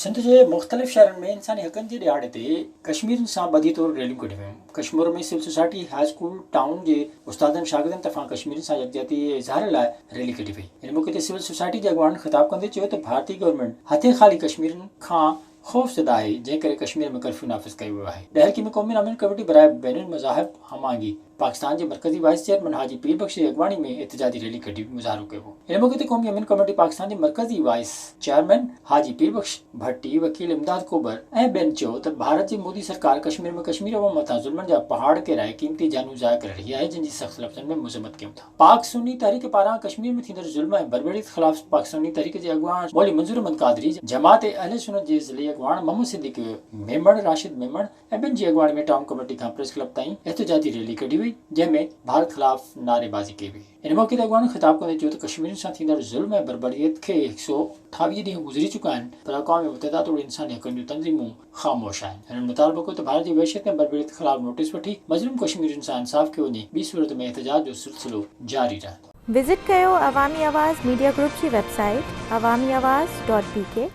सिंध जे मुख़्तलिफ़ शहरनि में इंसानी हक़नि जे ॾियारे ते कश्मीरियुनि सां ॿधी तौरु रैलियूं कढियूं वियूं। कश्मीर में civil society high school town जे उस्तादनि शागिर्दनि तरफ़ां कश्मीरियुनि सां यकजहती जे इज़हार लाइ रैली कढी वई। हिन मौक़े ते सिविल सोसाइटी जे अॻवाननि ख़िताब कंदे चयो त भारतीय गवर्नमेंट हथे ख़ाली कश्मीरियुनि खां ख़ौफ़ज़दा आहे, जंहिं करे कश्मीर में कर्फ्यू नाफ़िज़ कयो वियो आहे। ॾहरकी में क़ौमी अमीन कमेटी बराए बैनुल मज़ाहिब हमांगी पाकिस्तान जे मरकज़ी वाइस चेयरमैन हाजी पीर बख्श जी अॻवानी में एहतजाजी रैली कढी मुज़ाहिरो कयो हो। हिन मौक़े ते क़ौमी अमीन कमेटी पाकिस्तान जे मरकज़ी वाइस चेयरमैन हाजी पीर बख्श भट्टी, वकील इमदाद कोबर ऐं ॿियनि चयो त भारत जी मोदी सरकार कश्मीर में कश्मीर अवाम मथां ज़ुल्मनि जा पहाड़ किराए क़ीमती जानूं ज़ाया करे रही आहे, जंहिंजी सख़्त लफ़्ज़नि में मुज़म्मत कयूं था। पाक सुन्नी तहरीक पारां कश्मीर में थींदड़ ज़ुल्म ऐं बर्बरीअत ख़िलाफ़ पाक सुन्नी तहरीक जे अॻवान मौलवी मंज़ूर अहमद क़ादरी, जमात अहले सुन्नत जे ज़िले अॻवान मोहम्मद सिद्दीक़ मेमण, राशिद मेमण ऐं ॿियनि जी अॻवानी में टाउन कमेटी खां प्रेस क्लब ताईं एहतजाजी रैली कढी वई, जंहिंमें भारत ख़िलाफ़ नारेबाज़ी कई वई। इन मौक़े ते अॻवान ख़िताब कंदे चयो त कश्मीरियुनि सां थींदड़ ज़ुल्म ऐं बर्बरीअत खे 128 ॾींहं गुज़री चुका आहिनि, पर अक़वाम मुतहिदा तौरु इंसानी हक़नि जूं तंज़ीमूं ख़ामोश आहिनि। हिननि मुतालबो कयो त भारत जी वहशत ऐं बर्बरीअत ख़िलाफ़ नोटिस वठी मज़लूम कश्मीरियुनि सां इंसाफ़ कयो वञे, ॿी सूरत में एहतजाज जो सिलसिलो जारी रहंदो। विज़िट कयो अवामी आवाज़ मीडिया ग्रुप जी वेबसाइट awamiawaz.pk